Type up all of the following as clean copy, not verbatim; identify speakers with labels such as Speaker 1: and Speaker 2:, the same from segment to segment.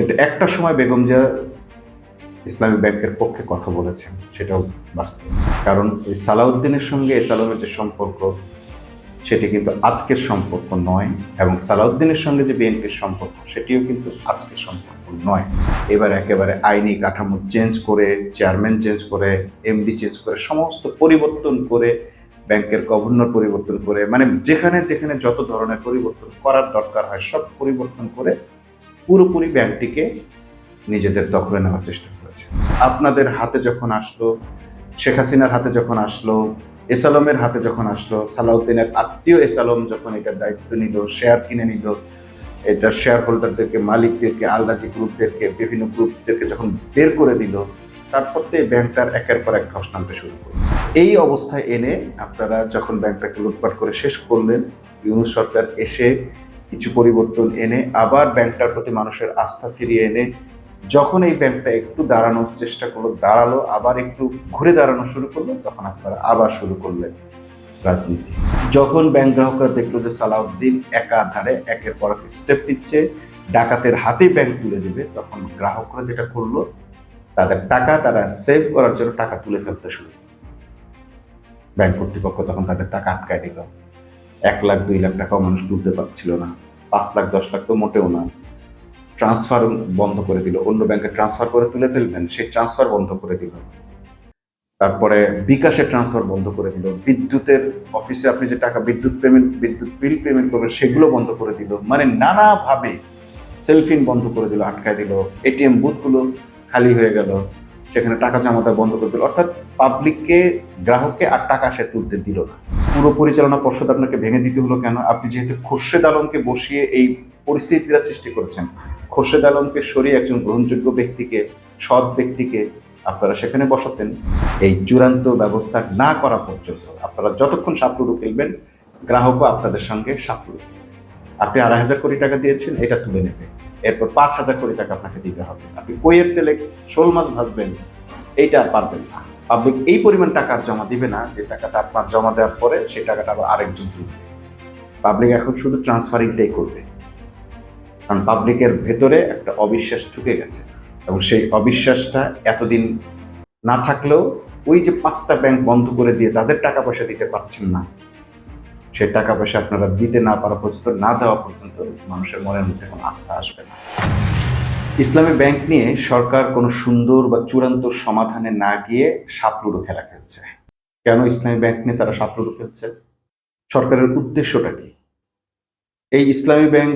Speaker 1: কিন্তু একটা সময় বেগম জিয়া ইসলামী ব্যাংকের পক্ষে কথা বলেছেন, সেটাও বাস্তব। কারণ এই সালাউদ্দিনের সঙ্গে এসালামের যে সম্পর্ক, সেটি কিন্তু আজকের সম্পর্ক নয়, এবং সালাউদ্দিনের সঙ্গে যে বিএনপির সম্পর্ক, সেটিও কিন্তু আজকের সম্পর্ক নয়। এবার একেবারে আইনি কাঠামো চেঞ্জ করে, চেয়ারম্যান চেঞ্জ করে, এমডি চেঞ্জ করে, সমস্ত পরিবর্তন করে, ব্যাংকের গভর্নর পরিবর্তন করে, মানে যেখানে যেখানে যত ধরনের পরিবর্তন করার দরকার হয় সব পরিবর্তন করে পুরোপুরি ব্যাংকটিকে নিজেদের দখলে নেওয়ার চেষ্টা করেছে। আপনাদের হাতে যখন আসলো, শেখ হাসিনার হাতে যখন আসলো, এসালমের হাতে যখন আসলো, সালাউদ্দিনের আত্মীয় এসালম যখন এটার দায়িত্ব নিল, শেয়ার কিনে নিল, এটার শেয়ার হোল্ডারদেরকে, মালিকদেরকে, আলরাজি গ্রুপদেরকে, বিভিন্ন গ্রুপদেরকে যখন বের করে দিল, তারপর তো এই ব্যাংকটার একের পর এক ধস নামতে শুরু করল। এই অবস্থায় এনে আপনারা যখন ব্যাংকটাকে লুটপাট করে শেষ করলেন, ইউনূস সরকার এসে কিছু পরিবর্তন এনে আবার ব্যাংকটার প্রতি মানুষের আস্থা ফিরিয়ে এনে যখন এই ব্যাংকটা একটু দাঁড়ানোর চেষ্টা করলো, দাঁড়ালো, আবার একটু ঘুরে দাঁড়ানো শুরু করলো, তখন আপনারা আবার শুরু করলেন রাজনীতি। যখন ব্যাংক গ্রাহকরা দেখলো যে সালাউদ্দিন একাধারে একের পর এক স্টেপ নিচ্ছে, ডাকাতের হাতে ব্যাংক তুলে দিবে, তখন গ্রাহকরা যেটা করলো, তাদের টাকা তারা সেভ করার জন্য টাকা তুলে ফেলতে শুরু করলো। ব্যাংক কর্তৃপক্ষ তখন তাদের টাকা আটকায় দিল। 1 লাখ 2 লাখ টাকাও মানুষ তুলতে পারছিল না, 5 লাখ 10 লাখ তো মোটেও না। ট্রান্সফার বন্ধ করে দিল, অন্য ব্যাংকে ট্রান্সফার করে তুলে ফেলবেন, সেই ট্রান্সফার বন্ধ করে দিল। তারপরে বিকাশে ট্রান্সফার বন্ধ করে দিল, বিদ্যুতের অফিসে আপনি যে টাকা বিদ্যুৎ বিল পেমেন্ট করবেন সেগুলো বন্ধ করে দিল, মানে নানাভাবে সেলফিন বন্ধ করে দিল, আটকায় দিল, এটিএম বুথগুলো খালি হয়ে গেল, সেখানে টাকা জমা দেওয়া বন্ধ করে দিল। অর্থাৎ পাবলিককে, গ্রাহককে আর টাকা সে তুলতে দিল না। পুরো পরিচালনা পর্ষদ আপনাকে ভেঙে দিতে হলো কেন? আপনি যেহেতু খোরশেদ আলমকে বসিয়ে এই পরিস্থিতিটা সৃষ্টি করেছেন, খোরশেদ আলমকে সরিয়ে একজন গ্রহণযোগ্য ব্যক্তিকে, সৎ ব্যক্তিকে আপনারা সেখানে বসাতেন। এই চূড়ান্ত ব্যবস্থা না করা পর্যন্ত আপনারা যতক্ষণ সাপলুডু খেলবেন, গ্রাহকও আপনাদের সঙ্গে সাপলুডু। আপনি 2,500 কোটি টাকা দিয়েছেন, এটা তুলে নেবে, এরপর 5,000 কোটি টাকা আপনাকে দিতে হবে। আপনি কইয়ের তেলে শোল মাছ ভাজবেন, এইটা আর পারবেন না। পাবলিক এই পরিমাণ টাকা আর জমা দিবে না, যে টাকাটা আপনার জমা দেওয়ার পরে সেই টাকাটা আবার আরেকজন তুলবে। পাবলিক এখন শুধু ট্রান্সফারিংটাই করবে, কারণ পাবলিকের ভেতরে একটা অবিশ্বাস ঢুকে গেছে, এবং সেই অবিশ্বাসটা এতদিন না থাকলেও ওই যে 5টা ব্যাংক বন্ধ করে দিয়ে তাদের টাকা পয়সা দিতে পারছেন না, সেই টাকা পয়সা আপনারা দিতে না পারা পর্যন্ত, না দেওয়া পর্যন্ত মানুষের মনের মধ্যে কোনো আস্থা আসবে না। ইসলামী ব্যাংক নিয়ে সরকার কোনো সুন্দর বা চূড়ান্ত সমাধানে না গিয়ে সাপলুডো খেলা খেলছে। কেন ইসলামী ব্যাংক নিয়ে তারা সাপলুডো খেলছে? সরকারের উদ্দেশ্যটা কি? এই ইসলামী ব্যাংক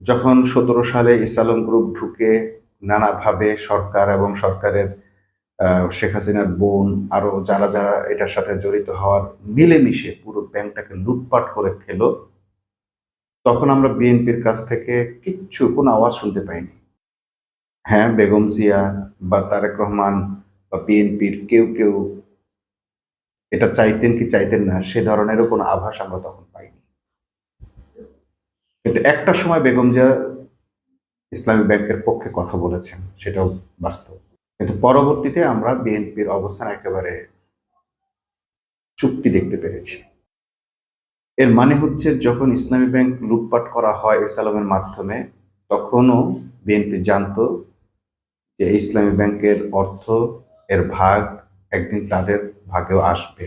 Speaker 1: যখন 17 সালে ইসলাম গ্রুপ ঢুকে নানাভাবে সরকার এবং সরকারের শেখ হাসিনার বোন আরো যারা যারা এটার সাথে জড়িত হওয়ার মিলেমিশে পুরো ব্যাংকটাকে লুটপাট করে খেলো, তখন আমরা বিএনপির কাছ থেকে কোনো আওয়াজ শুনতে পাইনি। হ্যাঁ, বেগম জিয়া বা তারেক রহমান বা বিএনপির কেউ কেউ এটা চাইতেন কি চাইতেন না, সে ধরনেরও কোনো আভাস আমরা তখন পাইনি। কিন্তু একটা সময় বেগম জিয়া ইসলামী ব্যাংকের পক্ষে কথা বলেছেন, সেটাও বাস্তব। কিন্তু পরবর্তীতে আমরা বিএনপির অবস্থান একেবারে চুক্তি দেখতে পেরেছি। এর মানে হচ্ছে, যখন ইসলামী ব্যাংক লুটপাট করা হয় এসালামের মাধ্যমে, তখনও বিএনপি জানতো যে ইসলামী ব্যাংকের অর্থ, এর ভাগ একদিন তাদের ভাগেও আসবে।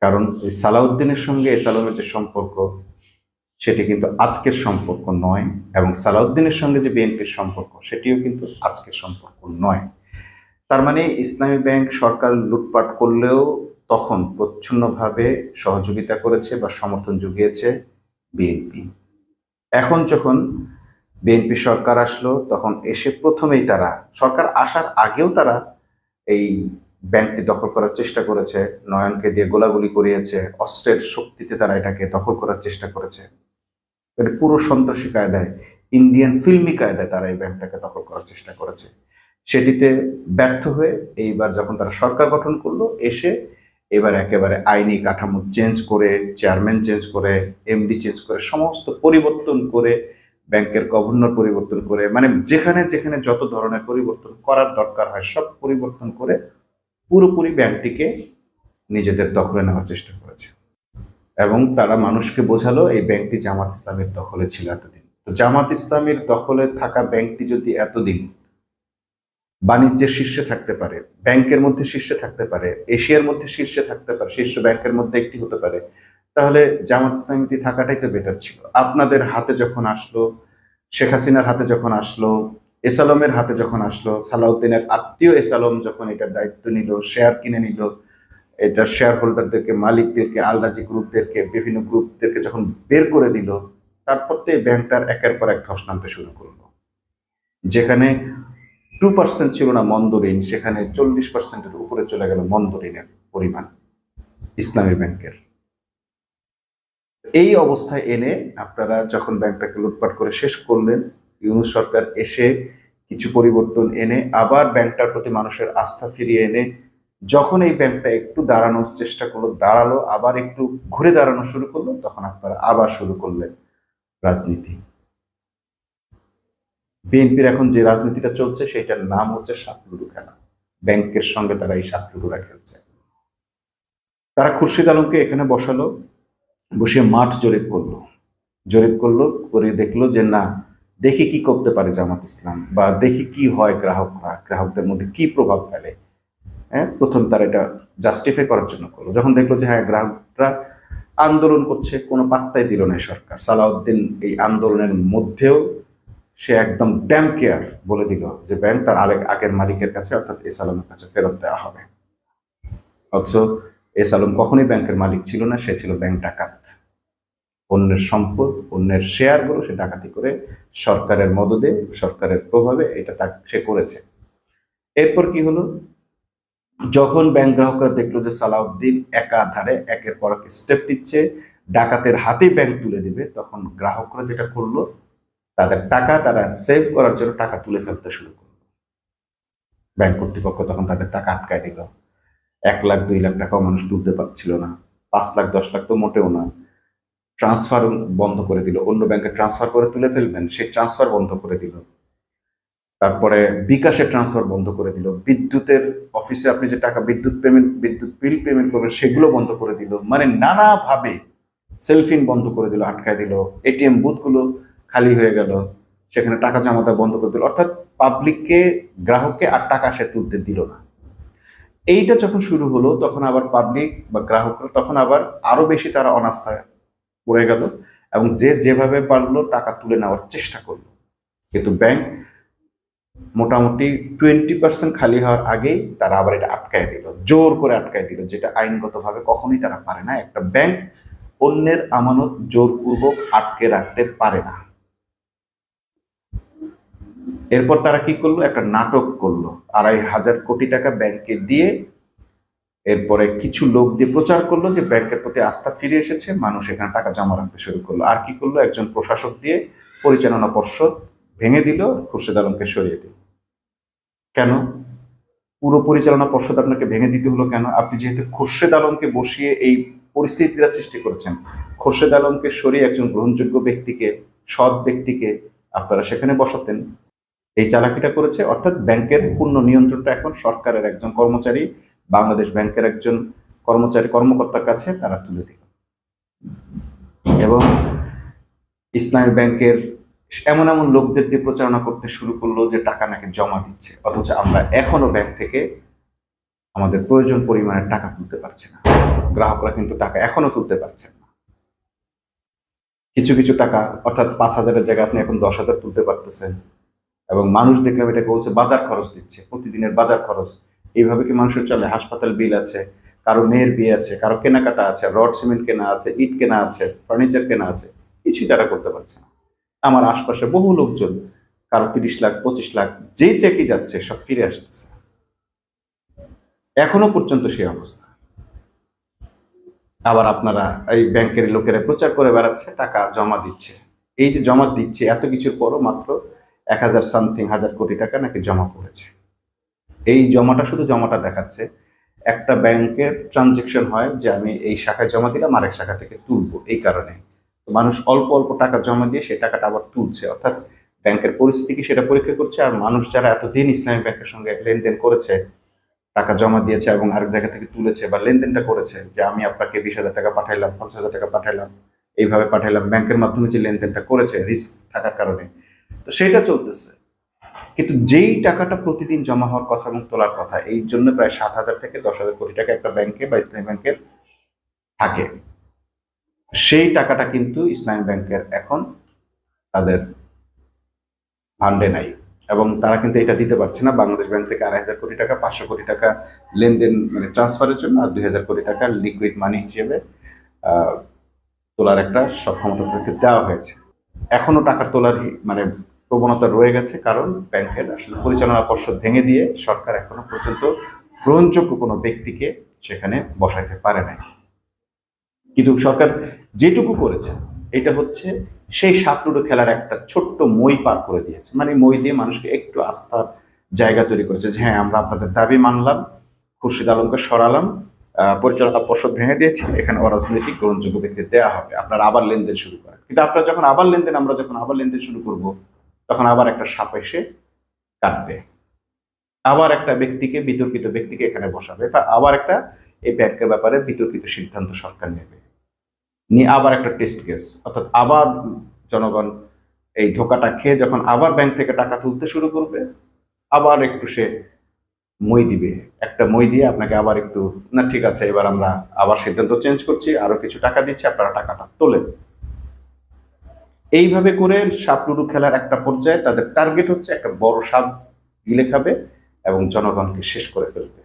Speaker 1: কারণ এই সালাউদ্দিনের সঙ্গে এসালামের যে সম্পর্ক, সেটি কিন্তু আজকের সম্পর্ক নয়, এবং সালাউদ্দিনের সঙ্গে যে বিএনপির সম্পর্ক, সেটিও কিন্তু আজকের সম্পর্ক নয়। তার মানে ইসলামী ব্যাংক সরকার লুটপাট করলেও তখন প্রচ্ছন্নভাবে সহযোগিতা করেছে বা সমর্থন জুগিয়েছে বিএনপি। এখন যখন বিএনপি সরকার আসলো, তখন এসে প্রথমেই তারা, সরকার আসার আগেও তারা এই ব্যাংকটি দখল করার চেষ্টা করেছে, নয়নকে দিয়ে গোলাগুলি করিয়েছে, অস্ত্রের শক্তিতে তারা এটাকে দখল করার চেষ্টা করেছে। এটা পুরো সন্ত্রাসী কায়দায়, ইন্ডিয়ান ফিল্মি কায়দায় তারা এই ব্যাংকটাকে দখল করার চেষ্টা করেছে। সেটিতে ব্যর্থ হয়ে এইবার যখন তারা সরকার গঠন করলো, এসে এবার একেবারে আইনি কাঠামো চেঞ্জ করে, চেয়ারম্যান চেঞ্জ করে, এমডি চেঞ্জ করে, সমস্ত পরিবর্তন করে, ব্যাংকের গভর্নর পরিবর্তন করে, মানে যেখানে যেখানে যত ধরনের পরিবর্তন করার দরকার হয় সব পরিবর্তন করে পুরোপুরি ব্যাংকটিকে নিজেদের দখলে নেওয়ার চেষ্টা করেছে। এবং তারা মানুষকে বোঝালো এই ব্যাংকটি জামাত ইসলামের দখলে ছিল এতদিন। তো জামাত ইসলামের দখলে থাকা ব্যাংকটি যদি এতদিন বাণিজ্যের শীর্ষে থাকতে পারে, ব্যাংকের মধ্যে শীর্ষে থাকতে পারে, এশিয়ার মধ্যে শীর্ষে থাকতে পারে, শীর্ষ ব্যাংকের মধ্যে একটি হতে পারে, তাহলে জামাত ইসলামী থাকাটাই তো বেটার ছিল। আপনাদের হাতে যখন আসলো, শেখ হাসিনার হাতে যখন আসলো, এসালমের হাতে যখন আসলো, সালাউদ্দিনের আত্মীয় এসালম যখন এটার দায়িত্ব নিল, শেয়ার কিনে নিল, এটার শেয়ার হোল্ডারদেরকে, মালিকদেরকে, আলরাজি গ্রুপদেরকে, বিভিন্ন গ্রুপদেরকে যখন বের করে দিল, তারপর তো এই ব্যাংকটার একের পর এক ধস নামতে শুরু করলো। যেখানে 2% ছিল না মন্দ ঋণ, সেখানে 40%-এর উপরে চলে গেল মন্দ ঋণের পরিমাণ ইসলামী ব্যাংকের। এই অবস্থায় এনে আপনারা যখন ব্যাংকটাকে লুটপাট করে শেষ করলেন, ইউনূস সরকার এসে কিছু পরিবর্তন এনে আবার ব্যাংকটার প্রতি মানুষের আস্থা ফিরিয়ে এনে যখন এই ব্যাংকটা একটু দাঁড়ানোর চেষ্টা করলো, দাঁড়ালো, আবার একটু ঘুরে দাঁড়ানো শুরু করলো, তখন আপনারা আবার শুরু করলেন রাজনীতি। বিএনপির এখন যে রাজনীতিটা চলছে সেটার নাম হচ্ছে সাতলুডু খেলা। ব্যাংকের সঙ্গে তারা এই সাতলুডুরা খেলছে। তারা খুরশিদ আলমকে এখানে বসালো, বসিয়ে মাঠ জরিপ করলো করে দেখলো যে না, দেখি কি করতে পারে জামাত ইসলাম, বা দেখি কি হয়, গ্রাহকদের মধ্যে কি প্রভাব ফেলে। হ্যাঁ, প্রথম তারা এটা জাস্টিফাই করার জন্য করলো। যখন দেখলো যে হ্যাঁ, গ্রাহকরা আন্দোলন করছে, কোনো পাত্তাই দিল না সরকার। সালাউদ্দিন এই আন্দোলনের মধ্যেও সে একদম ড্যাম কেয়ার বলে দিল যে ব্যাংক তার আগের মালিকের কাছে, অর্থাৎ এস আলমের কাছে ফেরত দেওয়া হবে। অথচ এস আলম কখনোই ব্যাংকের মালিক ছিল না, সে ছিল ব্যাংক ডাকাত। অন্যের সম্পদ, অন্যের শেয়ারগুলো সে ডাকাতি করে সরকারের মদদে, সরকারের প্রভাবে এটা সে করেছে। এরপর কি হলো, যখন ব্যাংক গ্রাহকরা দেখলো যে সালাউদ্দিন একাধারে একের পর এক স্টেপ নিচ্ছে, ডাকাতের হাতেই ব্যাংক তুলে দিবে, তখন গ্রাহকরা যেটা করলো, তাদের টাকা তারা সেভ করার জন্য টাকা তুলে ফেলতে শুরু করলো। ব্যাংক কর্তৃপক্ষ তখন তাদের টাকা আটকায় দিল। 1 লাখ 2 লাখ টাকাও মানুষ তুলতে পারছিল না, 5 লাখ 10 লাখ তো মোটেও না। ট্রান্সফার বন্ধ করে দিল, অন্য ব্যাংকে ট্রান্সফার করে তুলে ফেলবেন, সেই ট্রান্সফার বন্ধ করে দিল। তারপরে বিকাশের ট্রান্সফার বন্ধ করে দিল, বিদ্যুতের অফিসে আপনি যে টাকা বিদ্যুৎ বিল পেমেন্ট করবেন সেগুলো বন্ধ করে দিল। মানে নানাভাবে সেলফিন বন্ধ করে দিল, আটকায় দিল। এটিএম বুথগুলো খালি হয়ে গেল, সেখানে টাকা জমা দেওয়া বন্ধ করে দিল। অর্থাৎ পাবলিককে, গ্রাহককে আর টাকা সে তুলতে দিল না। এইটা যখন শুরু হলো, তখন আবার পাবলিক বা গ্রাহকরা তখন আবার আরো বেশি তারা অনাস্থায় পড়ে গেল, এবং যে যেভাবে পারলো টাকা তুলে নেওয়ার চেষ্টা করলো। কিন্তু ব্যাংক মোটামুটি 20% খালি হওয়ার আগেই তারা আবার এটা আটকায় দিল, জোর করে আটকায় দিল, যেটা আইনগতভাবে কখনোই তারা পারে না। একটা ব্যাংক অন্যের আমানত জোরপূর্বক আটকে রাখতে পারে না। এরপর তারা কি করলো, একটা নাটক করলো, 2,500 কোটি টাকা ব্যাংকে দিয়ে, এরপরে কিছু লোক দিয়ে প্রচার করলো যে ব্যাংকের প্রতি আস্থা ফিরে এসেছে, মানুষ এখানে টাকা জমা রাখতে শুরু করলো। আর কি করলো, একজন প্রশাসক দিয়ে পরিচালনা পর্ষদ ভেঙে দিল, খুরশিদ আলমকে সরিয়ে দিল। কেন পুরো পরিচালনা পর্ষদ আপনাকে ভেঙে দিতে হলো কেন? আপনি যেহেতু খুরশিদ আলমকে বসিয়ে এই পরিস্থিতিটা সৃষ্টি করেছেন, খুরশিদ আলমকে সরিয়ে একজন গ্রহণযোগ্য ব্যক্তিকে, সৎ ব্যক্তিকে আপনারা সেখানে বসাতেন। এই চালাকিটা করেছে, অর্থাৎ ব্যাংকের পূর্ণ নিয়ন্ত্রণটা এখন সরকারের একজন কর্মচারী, বাংলাদেশ ব্যাংকের একজন কর্মকর্তার কাছে তারা তুলে দিল। এবং ইসলামী ব্যাংকের এমন এমন লোকদের দিয়ে প্রচারণা করতে শুরু করলো যে টাকা নাকি জমা দিচ্ছে, অথচ আমরা এখনো ব্যাংক থেকে আমাদের প্রয়োজন পরিমাণের টাকা তুলতে পারছি না। গ্রাহকরা কিন্তু টাকা এখনো তুলতে পারছেন না। কিছু কিছু টাকা, অর্থাৎ 5,000-এর জায়গায় আপনি এখন 10,000 তুলতে পারতেছেন। এবং মানুষ দেখলাম এটাকে বলছে বাজার খরচ দিচ্ছে, প্রতিদিনের বাজার খরচ। এইভাবে কি মানুষের চলে? হাসপাতাল বিল আছে, কারো মেয়ের বিয়ে আছে, কারো কেনাকাটা আছে, রড সিমেন্ট কেনা আছে, ইট কেনা আছে, ফার্নিচার কেনা আছে, কিছুই তারা করতে পারছে না। আমার আশপাশে বহু লোকজন, কারো 30 লাখ 25 লাখ, যে চেকে যাচ্ছে সব ফিরে আসতেছে, এখনো পর্যন্ত সেই অবস্থা। আবার আপনারা এই ব্যাংকের লোকেরা প্রচার করে বেড়াচ্ছে টাকা জমা দিচ্ছে। এই যে জমা দিচ্ছে, এত কিছুর পরও মাত্র 1,000 সামথিং হাজার কোটি টাকা নাকি জমা পড়েছে। এই জমাটা, শুধু জমাটা দেখাচ্ছে। একটা ব্যাংকের ট্রানজেকশন হয় যে আমি এই শাখায় জমা দিলাম, আরেক শাখা থেকে তুলবো, এই কারণে মানুষ অল্প অল্প টাকা জমা দিয়ে সেই টাকাটা আবার তুলছে। অর্থাৎ ব্যাংকের পরিস্থিতি কি সেটা পরীক্ষা করছে। আর মানুষ যারা এতদিন ইসলামী ব্যাংকের সঙ্গে লেনদেন করেছে, টাকা জমা দিয়েছে এবং আরেক জায়গা থেকে তুলেছে বা লেনদেনটা করেছে, যে আমি আপনাকে 20,000 টাকা পাঠাইলাম, 50,000 টাকা পাঠাইলাম, এইভাবে পাঠাইলাম, ব্যাংকের মাধ্যমে যে লেনদেনটা করেছে রিস্ক থাকার কারণে, তো সেটা চলতেছে। কিন্তু যেই টাকাটা প্রতিদিন জমা হওয়ার কথা এবং তোলার কথা, এই জন্য প্রায় 7,000 থেকে 10,000 কোটি টাকা একটা ব্যাংকে বা ইসলামী ব্যাংকের থাকে, সেই টাকাটা কিন্তু ইসলামী ব্যাংকের এখন তাদের ফান্ডে নাই, এবং তারা কিন্তু এটা দিতে পারছে না। বাংলাদেশ ব্যাংক থেকে 2,500 কোটি টাকা, 500 কোটি টাকা লেনদেন মানে ট্রান্সফারের জন্য, আর 2,000 কোটি টাকা লিকুইড মানি হিসেবে তোলার একটা সক্ষমতা তাদেরকে দেওয়া হয়েছে। এখনো টাকা তোলার মানে প্রবণতা রয়ে গেছে, কারণ ব্যাংকের আসলে পরিচালনা পর্ষদ ভেঙে দিয়ে সরকার এখনো পর্যন্ত গ্রহণযোগ্য কোনো ব্যক্তিকে সেখানে বসাইতে পারে নাই। কিন্তু সরকার যেটুকু করেছে এটা হচ্ছে সেই সাপলুডো খেলার একটা ছোট্ট মই পার করে দিয়েছে, মানে মই দিয়ে মানুষকে একটু আস্থার জায়গা তৈরি করেছে যে হ্যাঁ, আমরা আপনাদের দাবি মানলাম, খুরশিদ আলমকে সরালাম, পরিচালনা পর্ষদ ভেঙে দিয়েছে, এখানে অরাজনৈতিক গ্রহণযোগ্য ব্যক্তি দেওয়া হবে, আপনারা আবার লেনদেন শুরু করেন। কিন্তু আপনারা যখন আবার লেনদেন শুরু করব, তখন আবার একটা সাপ এসে কাটবে, আবার একটা ব্যক্তিকে, বিতর্কিত ব্যক্তিকে এখানে বসাবে, বা আবার একটা এই ব্যাংকের ব্যাপারে বিতর্কিত সিদ্ধান্ত সরকার নেবে, নিয়ে আবার একটা টেস্ট কেস, অর্থাৎ আবার জনগণ এই ধোকাটা খেয়ে যখন আবার ব্যাংক থেকে টাকা তুলতে শুরু করবে, আবার একটু সে মই দিবে, একটা মই দিয়ে আপনাকে আবার একটু, না ঠিক আছে এবার আমরা আবার সিদ্ধান্ত চেঞ্জ করছি, আরো কিছু টাকা দিচ্ছি, আপনারা টাকাটা তোলেন। এইভাবে করে সাপ লুডু খেলার একটা পর্যায়ে তাদের টার্গেট হচ্ছে একটা বড় সাপ গিলে খাবে এবং জনগণকে শেষ করে ফেলবে।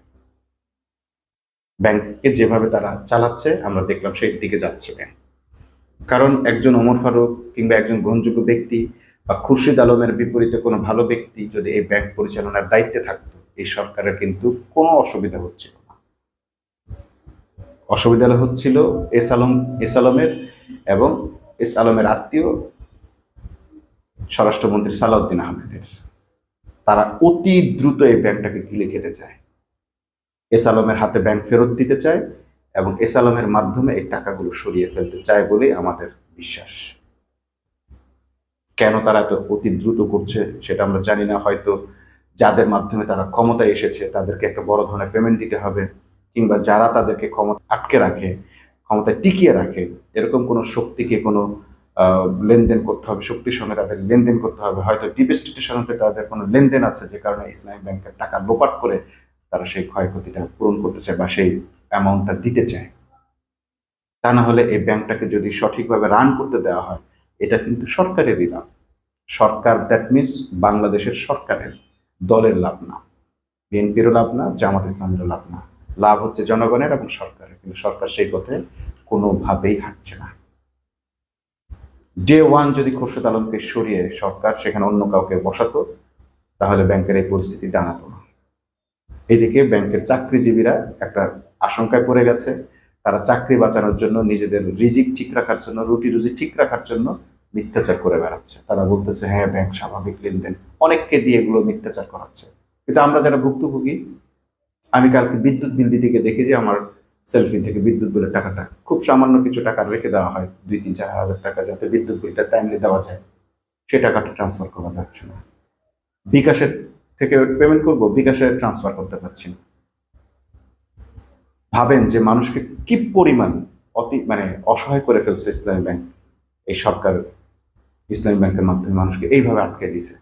Speaker 1: ব্যাংককে যেভাবে তারা চালাচ্ছে আমরা দেখলাম সেই দিকে যাচ্ছে ব্যাংক। কারণ একজন ওমর ফারুক কিংবা একজন গ্রহণযোগ্য ব্যক্তি বা খুরশিদ আলমের বিপরীতে কোনো ভালো ব্যক্তি যদি এই ব্যাংক পরিচালনার দায়িত্বে থাকতো, এই সরকারের কিন্তু কোনো অসুবিধা হচ্ছিল না। অসুবিধা হচ্ছিল এস আলমের এবং এস আলমের আত্মীয় স্বরাষ্ট্রমন্ত্রী সালাউদ্দিন আহমেদের। তারা অতি দ্রুত এই ব্যাংকটাকে গিলে খেতে চায়, এস আলমের হাতে ব্যাংক ফেরত দিতে চায় এবং এস আলমের মাধ্যমে এই টাকাগুলো সরিয়ে ফেলতে চায় বলেই আমাদের বিশ্বাস। কেন তারা এত অতি দ্রুত করছে সেটা আমরা জানি না। হয়তো যাদের মাধ্যমে তারা ক্ষমতায় এসেছে তাদেরকে একটা বড় ধরনের পেমেন্ট দিতে হবে, কিংবা যারা তাদেরকে ক্ষমতা আটকে রাখে, ক্ষমতায় টিকিয়ে রাখে, এরকম কোনো শক্তিকে কোনো লেনদেন করতে হবে, শক্তির সঙ্গে তাদের লেনদেন করতে হবে। হয়তো ডিপ স্টেটের সঙ্গে তাদের কোনো লেনদেন আছে, যে কারণে ইসলামী ব্যাংকের টাকা লোপাট করে তারা সেই ক্ষয়ক্ষতিটা পূরণ করতে চায় বা সেই অ্যামাউন্টটা দিতে চায়। তা না হলে এই ব্যাংকটাকে যদি সঠিকভাবে রান করতে দেওয়া হয়, এটা কিন্তু সরকারেরই লাভ। সরকার, দ্যাট মিনস বাংলাদেশের সরকারের, দলের লাভ না, বিএনপিরও লাভ না, জামাত ইসলামেরও লাভ না। লাভ হচ্ছে জনগণের এবং সরকারের, কিন্তু সরকার সেই পথে কোনোভাবেই হাঁটছে না। ডে ওয়ান যদি খুরশিদ আলমকে সরিয়ে সরকার সেখানে অন্য কাউকে বসাতো, তাহলে ব্যাংকের এই পরিস্থিতি দাঁড়াতো না। এদিকে ব্যাংকের চাকরিজীবীরা একটা আশঙ্কায় পড়ে গেছে। তারা চাকরি বাঁচানোর জন্য, নিজেদের রিজিক ঠিক রাখার জন্য, রুটি রুজি ঠিক রাখার জন্য মিথ্যাচার করে বেড়াচ্ছে। তারা বলতেছে হ্যাঁ ব্যাংক স্বাভাবিক লেনদেন, অনেককে দিয়ে এগুলো মিথ্যাচার করাচ্ছে। কিন্তু আমরা যারা ভুক্তভোগী, আমি কালকে বিদ্যুৎ বিল দিতে গিয়ে দেখি যে আমার সেলফি থেকে বিদ্যুৎ বিলের টাকাটা খুব সামান্য কিছু টাকা রেখে দেওয়া হয়, 2-3-4 হাজার টাকা, যাতে বিদ্যুৎ বিলটা টাইমলি দেওয়া যায়, সে টাকাটা ট্রান্সফার করা যাচ্ছে না। বিকাশের থেকে পেমেন্ট করব, বিকাশে ট্রান্সফার করতে পারছি না। ভাবেন যে মানুষকে কি পরিমাণ মানে অসহায় করে ফেলছে ইসলামী ব্যাংক। এই সরকার ইসলামী ব্যাংকের মাধ্যমে মানুষকে এইভাবে আটকে দিছে।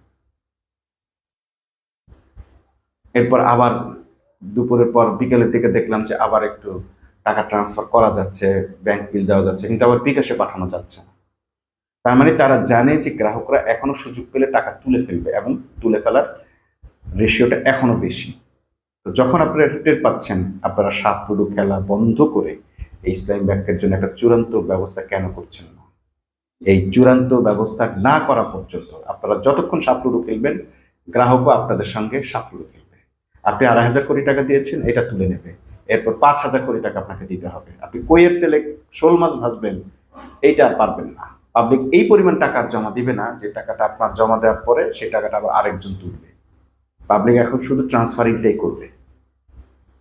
Speaker 1: এরপর আবার দুপুরের পর বিকেলের দিকে দেখলাম যে আবার একটু টাকা ট্রান্সফার করা যাচ্ছে, ব্যাংক বিল দেওয়া যাচ্ছে, কিন্তু আবার বিকাশে পাঠানো যাচ্ছে না। তার মানে তারা জানে যে গ্রাহকরা এখনো সুযোগ পেলে টাকা তুলে ফেলবে এবং তুলে ফেলার রেশিওটা এখনো বেশি। তো যখন আপনারা এটা টের পাচ্ছেন, আপনারা সাপ লুডু খেলা বন্ধ করে এই ইসলামী ব্যাংকের জন্য একটা চূড়ান্ত ব্যবস্থা কেন করছেন না? এই চূড়ান্ত ব্যবস্থা না করা পর্যন্ত আপনারা যতক্ষণ সাপ লুডু খেলবেন, গ্রাহকও আপনাদের সঙ্গে সাপ লুডু খেলবে। আপনি 2,500 কোটি টাকা দিয়েছেন, এটা তুলে নেবে, এরপর 5,000 কোটি টাকা আপনাকে দিতে হবে। আপনি কইয়ের তেলে শোল মাছ ভাজবেন, এইটা আর পারবেন না। পাবলিক এই পরিমাণ টাকা জমা দিবে না যে টাকাটা আপনার জমা দেওয়ার পরে সেই টাকাটা আবার আরেকজন তুলবে। পাবলিক এখন শুধু ট্রান্সফারিংটাই করবে,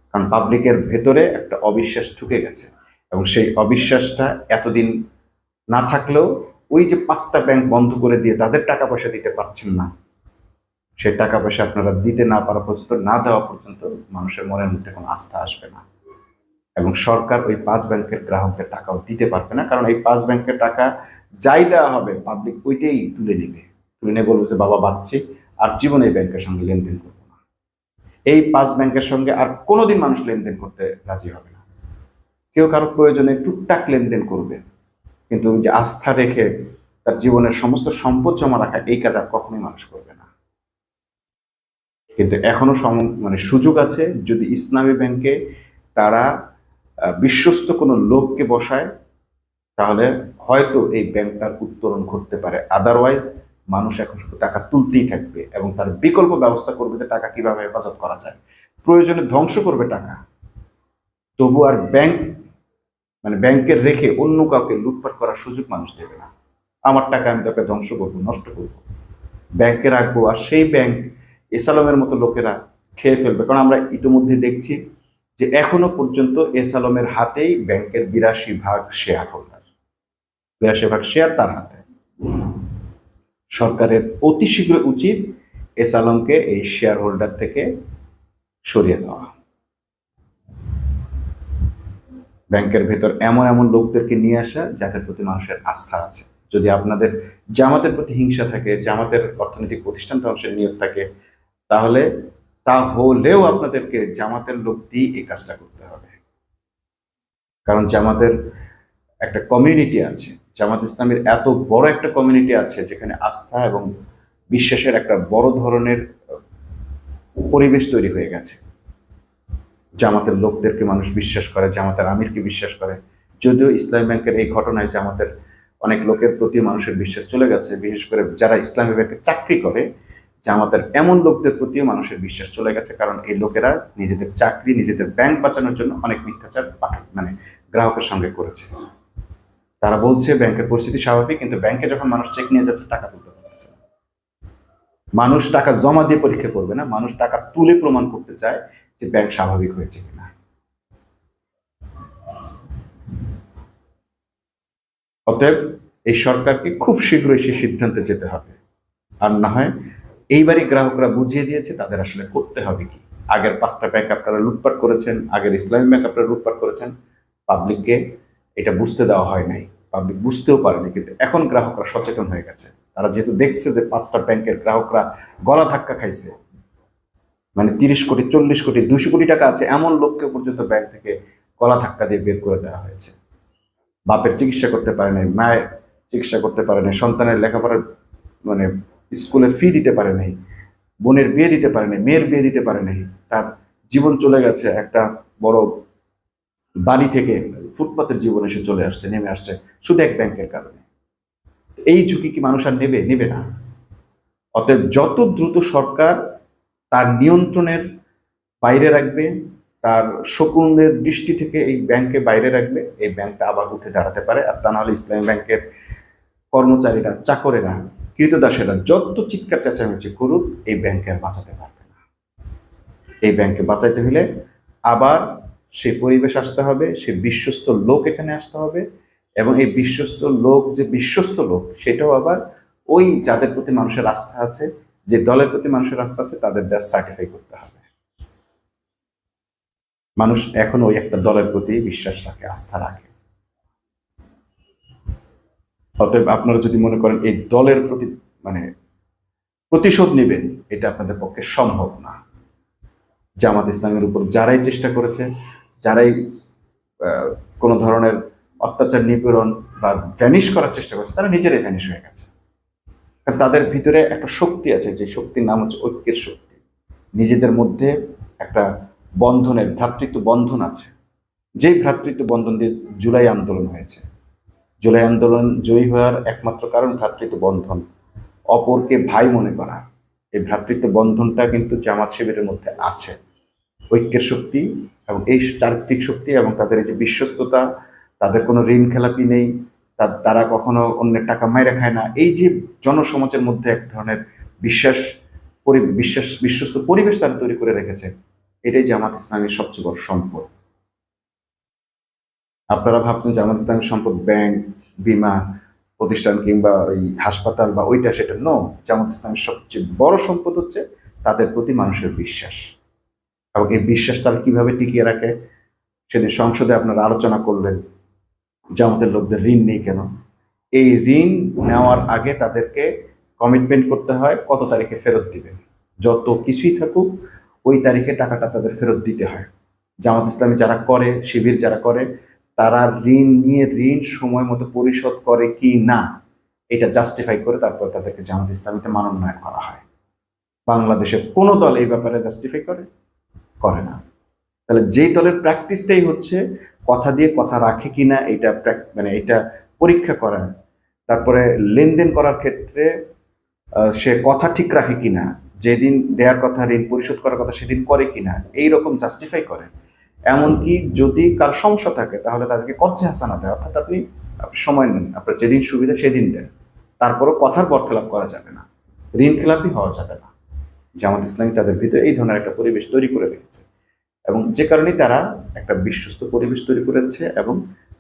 Speaker 1: কারণ পাবলিকের ভেতরে একটা অবিশ্বাস ঢুকে গেছে, এবং সেই অবিশ্বাসটা এতদিন না থাকলেও ওই যে 5টা ব্যাংক বন্ধ করে দিয়ে তাদের টাকা পয়সা দিতে পারছেন না, সে টাকা পয়সা আপনারা দিতে না পারা পর্যন্ত, না দেওয়া পর্যন্ত মানুষের মনের মধ্যে কোনো আস্থা আসবে না। এবং সরকার ওই 5 ব্যাংকের গ্রাহকদের টাকাও দিতে পারবে না, কারণ এই 5 ব্যাংকের টাকা যাই দেওয়া হবে পাবলিক ওইটাই তুলে নিবে, তুলে নিয়ে বলবে যে বাবা বাচ্চি আর জীবনে এই ব্যাংকের সঙ্গে লেনদেন করবো না। এই 5 ব্যাংকের সঙ্গে আর কোনোদিন মানুষ লেনদেন করতে রাজি হবে না। কেউ কারো প্রয়োজনে টুকটাক লেনদেন করবে, কিন্তু যে আস্থা রেখে তার জীবনের সমস্ত সম্পদ জমা রাখা, এই কাজ আর কখনোই মানুষ করবে না। কিন্তু এখনো সুযোগ আছে, যদি ইসলামী ব্যাংকে তারা বিশ্বস্ত কোনো লোককে বসায়, তাহলে হয়তো এই ব্যাংকটার উত্তরণ ঘটতে পারে। আদারওয়াইজ মানুষ এখন শুধু টাকা তুলতেই থাকবে এবং তার বিকল্প ব্যবস্থা করবে যে টাকা কিভাবে হেফাজত করা যায়, প্রয়োজনে ধ্বংস করবে টাকা, তবু আর ব্যাংকের রেখে অন্য কাউকে লুটপাট করার সুযোগ মানুষ দেবে না। আমার টাকা আমি তাকে ধ্বংস করবো, নষ্ট করবো, ব্যাংকে রাখবো, আর সেই ব্যাংক এসালমের মতো লোকেরা খেয়ে ফেলবে। কারণ আমরা ইতিমধ্যে দেখছি যে এখনো পর্যন্ত এসালমের হাতেই ব্যাংকের 82% শেয়ার হোল্ডার, 82% শেয়ার তার হাতে। সরকারের অতি শীঘ্র উচিত এসালমকে এই শেয়ার হোল্ডার থেকে সরিয়ে দেওয়া। ব্যাংকের ভেতর এমন এমন লোকদেরকে নিয়ে আসা যাদের প্রতি মানুষের আস্থা আছে। যদি আপনাদের জামাতের প্রতি হিংসা থাকে, জামাতের অর্থনৈতিক প্রতিষ্ঠান ধ্বংসের নিয়োগ থাকে, তাহলেও আপনাদেরকে জামাতের লোক দিয়ে এই কাজটা করতে হবে। কারণ জামাতের একটা কমিউনিটি আছে, জামাত ইসলামের এত বড় একটা কমিউনিটি আছে যেখানে আস্থা এবং বিশ্বাসের একটা বড় ধরনের পরিবেশ তৈরি হয়ে গেছে। জামাতের লোকদেরকে মানুষ বিশ্বাস করে, জামাতের আমিরকে বিশ্বাস করে। যদিও ইসলামী ব্যাংকের এই ঘটনায় জামাতের অনেক লোকের প্রতি মানুষের বিশ্বাস চলে গেছে, বিশেষ করে যারা ইসলামী ব্যাংকে চাকরি করে, জামাতের এমন লোকদের প্রতিও মানুষের বিশ্বাস চলে গেছে। কারণ এই লোকেরা নিজেদের চাকরি, নিজেদের ব্যাংক বাঁচানোর জন্য অনেক মিথ্যাচার গ্রাহকের সঙ্গে করেছে। তারা বলছে ব্যাংকের পরিস্থিতি স্বাভাবিক, কিন্তু ব্যাংকে যখন মানুষ চেক নিয়ে যাচ্ছে টাকা তুলতে পারছে না। মানুষ টাকা জমা দিয়ে পরীক্ষা করবে না, মানুষ টাকা তুলে প্রমাণ করতে চায় যে ব্যাংক স্বাভাবিক হয়েছে কিনা। অতএব এই সরকারকে খুব শীঘ্রই সেই সিদ্ধান্তে যেতে হবে, আর না হয় এইবারই গ্রাহকরা বুঝিয়ে দিয়েছে তাদের আসলে করতে হবে কি। আগের 5টা ব্যাংক আপনারা লুটপাট করেছেন, আগের ইসলামী ব্যাংক আপনারা লুটপাট করেছেন, পাবলিককে এটা বুঝতে দেওয়া হয় নাই, পাবলিক বুঝতেও পারেনি। কিন্তু এখন গ্রাহকরা সচেতন হয়ে গেছে, তারা যেহেতু দেখছে যে 5টা ব্যাংকের গ্রাহকরা গলা ধাক্কা খাইছে, 30 কোটি, 40 কোটি, 200 কোটি টাকা আছে এমন লোককে পর্যন্ত ব্যাংক থেকে গলা ধাক্কা দিয়ে বের করে দেওয়া হয়েছে। বাপের চিকিৎসা করতে পারে নাই, মায়ের চিকিৎসা করতে পারে নাই, সন্তানের লেখাপড়ার স্কুলের ফি দিতে পারে নাই, বোনের বিয়ে দিতে পারে নাই, মেয়ের বিয়ে দিতে পারে নাই, তার জীবন চলে গেছে একটা বড় বাড়ি থেকে ফুটপাতের জীবন এসে চলে আসছে, নেমে আসছে শুধু এক ব্যাংকের কারণে। এই ঝুঁকি কি মানুষ আর নেবে না? অতএব যত দ্রুত সরকার তার নিয়ন্ত্রণের বাইরে রাখবে, তার শকুনের দৃষ্টি থেকে এই ব্যাংকে বাইরে রাখবে, এই ব্যাংকটা আবার উঠে দাঁড়াতে পারে। আর তা নাহলে ইসলামী ব্যাংকের কর্মচারীরা, চাকরেরা, কৃতদাসেরা যত চিৎকার চেঁচামেচি করুক, এই ব্যাংকে আর বাঁচাতে পারবে না। এই ব্যাংকে বাঁচাইতে হলে আবার সে পরিবেশ আসতে হবে, সে বিশ্বস্ত লোক এখানে আসতে হবে, এবং এই বিশ্বস্ত লোক যে বিশ্বস্ত লোক সেটাও আবার ওই যাদের প্রতি মানুষের আস্থা আছে, যে দলের প্রতি মানুষের আস্থা আছে, তাদের দেশ সার্টিফাই করতে হবে। মানুষ এখন ওই একটা দলের প্রতি বিশ্বাস রাখে, আস্থা রাখে। অতএব আপনারা যদি মনে করেন এই দলের প্রতি প্রতিশোধ নেবেন, এটা আপনাদের পক্ষে সম্ভব না। জামাত ইসলামের উপর যারাই চেষ্টা করেছে, যারাই কোনো ধরনের অত্যাচার, নিপীড়ন বা ভ্যানিশ করার চেষ্টা করেছে, তারা নিজেরাই ভ্যানিশ হয়ে গেছে। কারণ তাদের ভিতরে একটা শক্তি আছে, যে শক্তির নাম হচ্ছে ঐক্যের শক্তি। নিজেদের মধ্যে একটা বন্ধনের, ভ্রাতৃত্ব বন্ধন আছে, যেই ভ্রাতৃত্ব বন্ধন দিয়ে জুলাই আন্দোলন হয়েছে। জুলাই আন্দোলন জয়ী হওয়ার একমাত্র কারণ ভ্রাতৃত্ব বন্ধন, অপরকে ভাই মনে করা। এই ভ্রাতৃত্ব বন্ধনটা কিন্তু জামাত শিবিরের মধ্যে আছে, ঐক্যের শক্তি এবং এই চারিত্রিক শক্তি, এবং তাদের এই যে বিশ্বস্ততা, তাদের কোনো ঋণ খেলাপি নেই, তারা কখনো অন্যের টাকা মাইরা খায় না। এই যে জনসমাজের মধ্যে এক ধরনের বিশ্বস্ত পরিবেশ তারা তৈরি করে রেখেছে, এটাই জামাত ইসলামের সবচেয়ে বড় সম্পদ। আপনারা ভাবছেন জামাত ইসলামের সম্পদ ব্যাংক, বিমা প্রতিষ্ঠান কিংবা ওই হাসপাতাল বা ওইটা সেটা। নো, জামাত ইসলামের সবচেয়ে বড় সম্পদ হচ্ছে তাদের প্রতি মানুষের বিশ্বাস। এবং এই বিশ্বাস তারা কিভাবে টিকিয়ে রাখে, সেদিন সংসদে আপনারা আলোচনা করলেন যে আমাদের লোকদের ঋণ নেই কেন। এই ঋণ নেওয়ার আগে তাদেরকে কমিটমেন্ট করতে হয় কত তারিখে ফেরত দিবেন। যত কিছুই থাকুক ওই তারিখে টাকাটা তাদের ফেরত দিতে হয়। জামাত ইসলামী যারা করে, শিবির যারা করে, তারা ঋণ নিয়ে ঋণ সময় মতো পরিশোধ করে কি না এটা জাস্টিফাই করে তারপর তাদেরকে জামাত ইসলামীতে মানোন্নয়ন করা হয়। বাংলাদেশের কোনো দল এই ব্যাপারে জাস্টিফাই করে না। তাহলে যেই দলের প্র্যাকটিসটাই হচ্ছে কথা দিয়ে কথা রাখে কিনা এটা মানে এটা পরীক্ষা করা, তারপরে লেনদেন করার ক্ষেত্রে সে কথা ঠিক রাখে কিনা, যেদিন দেওয়ার কথা ঋণ পরিশোধ করার কথা সেদিন করে কিনা, এইরকম জাস্টিফাই করে। এমনকি যদি কার সমস্যা থাকে তাহলে তাদেরকে কর্জে হাসানা দেয়, অর্থাৎ আপনি সময় নেন, আপনার যেদিন সুবিধা সেদিন দেন, তারপরও কথার বরখেলাপ করা যাবে না, ঋণ খেলাপি হওয়া যাবে না। জামাত ইসলামী তাদের ভিতরে এই ধরনের একটা পরিবেশ তৈরি করে রেখেছে, এবং যে কারণে তারা একটা বিশ্বস্ত পরিবেশ তৈরি করেছে। এবং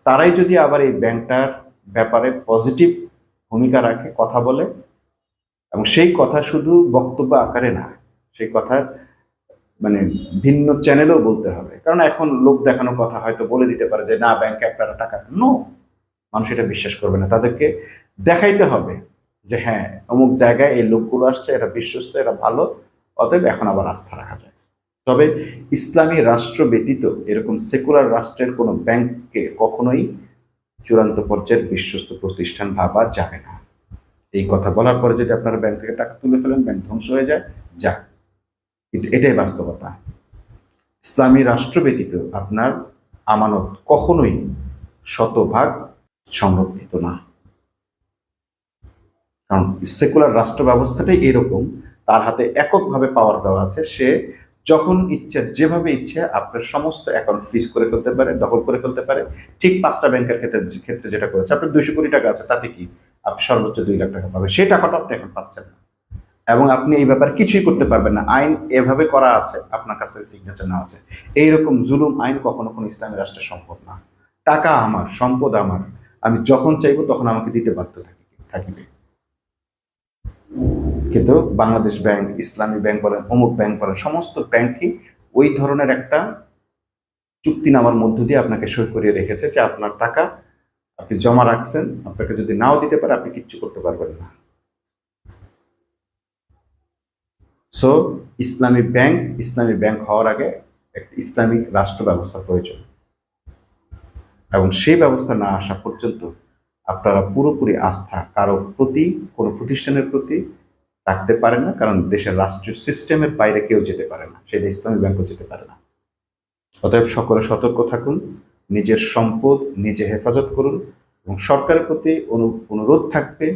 Speaker 1: তারাই যদি আবার এই ব্যাংকটার ব্যাপারে পজিটিভ ভূমিকা রাখে, কথা বলে, এবং সেই কথা শুধু বক্তব্য আকারে না, সেই কথার মানে ভিন্ন চ্যানেলেও বলতে হবে। কারণ এখন লোক দেখানোর কথা হয়তো বলে দিতে পারে যে না ব্যাংকে আপনারা টাকা, নো, মানুষ এটা বিশ্বাস করবে না। তাদেরকে দেখাইতে হবে যে হ্যাঁ অমুক জায়গায় এই লোকগুলো আসছে, এরা বিশ্বস্ত, এরা ভালো, অতএব এখন আবার আস্থা রাখা যায়। তবে ইসলামী রাষ্ট্র ব্যতীত এরকম সেকুলার রাষ্ট্রের কোনো ব্যাংককে কখনোই চূড়ান্ত পর্যায়ের বিশ্বস্ত প্রতিষ্ঠান ভাবা যাবে না। এই কথা বলার পরে যদি আপনারা ব্যাংক থেকে টাকা তুলে ফেলেন, ব্যাংক ধ্বংস হয়ে যায়, যাক, কিন্তু এটাই বাস্তবতা। ইসলামী রাষ্ট্র ব্যতীত আপনার আমানত কখনোই শতভাগ সংরক্ষিত না। কারণ সেকুলার রাষ্ট্র ব্যবস্থাটাই এরকম, তার হাতে এককভাবে পাওয়ার দেওয়া আছে। সে যখন ইচ্ছে যেভাবে ইচ্ছে আপনার সমস্ত অ্যাকাউন্ট ফ্রিজ করে ফেলতে পারে, দখল করে ফেলতে পারে। ঠিক 5টা ব্যাংকের ক্ষেত্রে যেটা করেছে, আপনার 200 কোটি টাকা আছে, তাতে কি আপনি সর্বোচ্চ 2 লাখ টাকা পাবেন, সেই টাকাটা আপনি এখন পাচ্ছেন না, এবং আপনি এই ব্যাপারে কিছুই করতে পারবেন না। আইন এভাবে করা আছে, আপনার কাছ থেকে সিগনেচার নেওয়া আছে। এইরকম জুলুম আইন কখনো কোনো ইসলামী রাষ্ট্রের সম্পদ না। টাকা আমার, সম্পদ আমার, আমি যখন চাইবো তখন আমাকে দিতে বাধ্য থাকিবে। কিন্তু বাংলাদেশ ব্যাংক, ইসলামী ব্যাংক বলেন, অমুক ব্যাংক বলেন, সমস্ত ব্যাংকই ওই ধরনের একটা চুক্তিনামার মধ্য দিয়ে আপনাকে সই করিয়ে রেখেছে যে আপনার টাকা আপনি জমা রাখছেন, আপনাকে যদি নাও দিতে পারে আপনি কিচ্ছু করতে পারবেন না। সো ইসলামী ব্যাংক হওয়ার আগে একটা ইসলামিক রাষ্ট্র ব্যবস্থা প্রয়োজন, এবং সেই ব্যবস্থা না আসা পর্যন্ত আপনারা পুরোপুরি আস্থা কারো প্রতি, কোনো প্রতিষ্ঠানের প্রতি রাখতে পারেন না। কারণ দেশের রাষ্ট্রীয় সিস্টেমের বাইরে কেউ যেতে পারে না, সেটা ইসলামী ব্যাংকও যেতে পারে না। অতএব সকলে সতর্ক থাকুন, নিজের সম্পদ নিজে হেফাজত করুন, এবং সরকারের প্রতি অনুরোধ থাকবে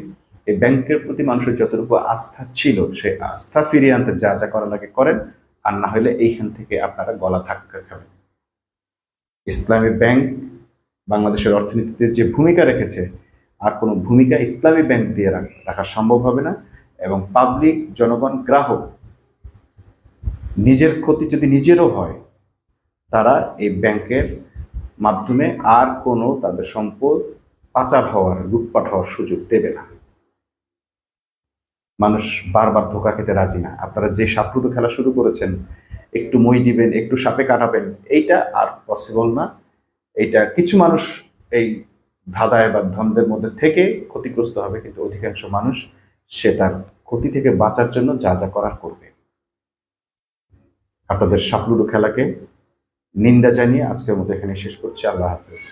Speaker 1: এই ব্যাংকের প্রতি মানুষের যতটুকু আস্থা ছিল সেই আস্থা ফিরিয়ে আনতে যা যা করা লাগে করেন, আর না হলে এইখান থেকে আপনারা গলা ধাক্কা খাবেন। ইসলামী ব্যাংক বাংলাদেশের অর্থনীতিতে যে ভূমিকা রেখেছে, আর কোনো ভূমিকা ইসলামী ব্যাংক দিয়ে রাখা সম্ভব হবে না। এবং পাবলিক, জনগণ, গ্রাহক নিজের ক্ষতি যদি নিজেরও হয়, তারা এই ব্যাংকের মাধ্যমে আর কোনো তাদের সম্পদ পাচার হওয়ার, লুটপাট হওয়ার সুযোগ দেবে না। মানুষ বারবার ধোকা খেতে রাজি না। আপনারা যে সাপলুডো খেলা শুরু করেছেন, একটু মই দিবেন, একটু সাপে কাটাবেন, এইটা আর পসিবল না। এইটা কিছু মানুষ এই ধাঁধায় বা দ্বন্দ্বের মধ্যে থেকে ক্ষতিগ্রস্ত হবে, কিন্তু অধিকাংশ মানুষ সে তার ক্ষতি থেকে বাঁচার জন্য যা যা করার করবে। আপনাদের সাপলুডো খেলাকে নিন্দা জানিয়ে আজকের মতো এখানে শেষ করছি। আল্লাহ হাফেজ।